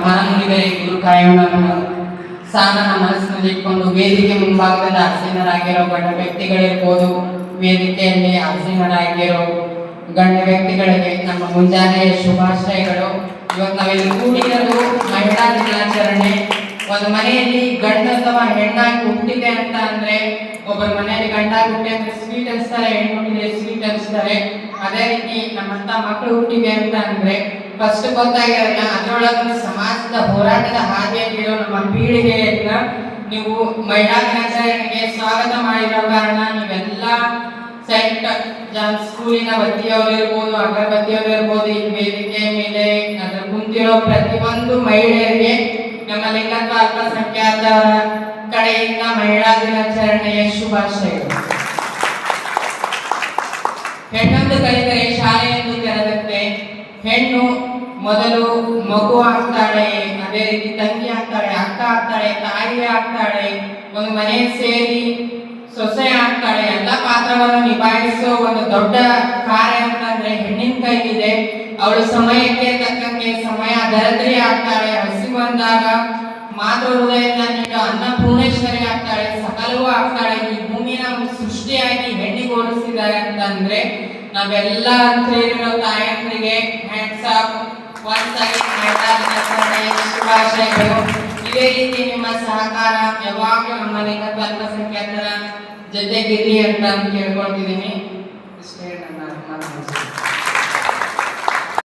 ಮನನುಡಿದರೆ ಗುರು ಕಾಯೋಣವನ್ನು ಸಾಧನ ಮನಸ್ಸಿನಲ್ಲಿ ಇಟ್ಕೊಂಡು ವೇದಿಕೆ ಮುಂಭಾಗದಲ್ಲಿ ಆಸೀನರಾಗಿರೋ ಗಣ್ಯ ವ್ಯಕ್ತಿಗಳಿರ್ಬೋದು, ವೇದಿಕೆಯಲ್ಲಿ ಆಸೀನರಾಗಿರೋ ಗಣ್ಯ ವ್ಯಕ್ತಿಗಳಿಗೆ ನಮ್ಮ ಮುಂಜಾನೆಯ ಶುಭಾಶಯಗಳು. ಇವತ್ತು ನಾವೆಲ್ಲಿ ಕೂಡಿರೋದು ಮಹಿಳಾ ದಿನಾಚರಣೆ. ಒಂದು ಮನೆಯಲ್ಲಿ ಗಂಡ ಅಥವಾ ಹೆಣ್ಣಾಗಿ ಹುಟ್ಟಿದೆ ಅಂತ ಅಂದ್ರೆ, ಒಬ್ಬರ ಮನೆಯಲ್ಲಿ ಗಂಡ ಹುಟ್ಟಿ ಅಂದ್ರೆ ಸ್ವೀಟ್ ಅನ್ಸ್ತಾರೆ, ಹೆಣ್ಣು ಹುಟ್ಟಿದ್ರೆ ಸ್ವೀಟ್ ಅನ್ಸ್ತಾರೆ. ಅದೇ ರೀತಿ ನಮ್ಮಂತ ಮಕ್ಕಳು ಹುಟ್ಟಿವೆ ಅಂತ ಅಂದ್ರೆ ಫಸ್ಟ್ ಗೊತ್ತಾಗಿರಲ್ಲ. ಅದರೊಳಗೆ ಸಮಾಜದ ಹೋರಾಟದ ಹಾದಿಯಲ್ಲಿರೋ ನಮ್ಮ ಪೀಳಿಗೆಯನ್ನ ನೀವು ಮಹಿಳಾ ದಿನಾಚರಣೆಗೆ ಸ್ವಾಗತ ಮಾಡಿರೋ ಕಾರಣ ನೀವೆಲ್ಲ ಸೆಂಟ್ ಜಾನ್ ಸ್ಕೂಲಿನ ವತಿಯವರು ಇರ್ಬೋದು, ಅಗರಬತ್ತಿಯವರು ಇರ್ಬೋದು, ಈ ವೇದಿಕೆ ಮೇಲೆ ಅದರ ಕುಂತಿರೋ ಪ್ರತಿಯೊಂದು ಮಹಿಳೆಯರಿಗೆ ನಮ್ಮ ಲಿಂಗತ್ವ ಅಲ್ಪಸಂಖ್ಯಾತರ ಕಡೆಯಿಂದ ಮಹಿಳಾ ದಿನಾಚರಣೆಯ ಶುಭಾಶಯಗಳು. ಹೆಣ್ಣೊಂದು ಕಲಿತರೆ ಶಾಲೆಯೊಂದು ತೆರೆದಂತೆ. ಹೆಣ್ಣು ಮೊದಲು ಮಗು ಆಗ್ತಾಳೆ, ಅದೇ ರೀತಿ ತಂಗಿ ಆಗ್ತಾಳೆ, ಅಕ್ಕ ಆಗ್ತಾಳೆ, ತಾಯಿ ಆಗ್ತಾಳೆ, ಒಂದು ಮನೆ ಸೇರಿ ಸೊಸೆ ಆಗ್ತಾಳೆ. ಎಲ್ಲ ಪಾತ್ರವನ್ನು ನಿಭಾಯಿಸೋ ಒಂದು ದೊಡ್ಡ ಕಾರ್ಯ ಅಂತಂದ್ರೆ ಹೆಣ್ಣಿನ ಕೈಲಿದೆ. ಅವಳು ಸಮಯಕ್ಕೆ ತಕ್ಕಂತೆ ಸಮಯ ಧರಿತ್ರಿ ಆಗ್ತಾಳೆ. ಹಸಿವು ಬಂದಾಗ ಮಾತೃ ಹೃದಯದ ನೀಡೋ ಅನ್ನಪೂರ್ಣೇಶ್ವರಿ ಆಗ್ತಾಳೆ, ಸಕಲವೂ ಆಗ್ತಾಳೆ. ಈ ಭೂಮಿನ ಸೃಷ್ಟಿಯಾಗಿ ಹೆಣ್ಣಿಗೆ ಹೋಲಿಸಿದ್ದಾರೆ ಅಂತಂದ್ರೆ ನಾವೆಲ್ಲ ಸೇರಿರೋ ತಾಯಂದ್ರಿಗೆ ಹ್ಯಾಂಡ್ಸ್ ಆಫ್. once again ಮಹಿಳಾ ದಿನಾಚರಣೆಯ ಶುಭಾಶಯಗಳು. ಇದೇ ರೀತಿ ನಿಮ್ಮ ಸಹಕಾರ ಯಾವಾಗಲೂ ನಮ್ಮ ಲಿಂಗತ್ವ ಅಲ್ಪಸಂಖ್ಯಾತರ ಜೊತೆಗಿರ್ಲಿ ಅಂತ ಕೇಳ್ಕೊಳ್ತಿದ್ದೀನಿ. ಇಷ್ಟೇ ನನ್ನ ಮಾತು.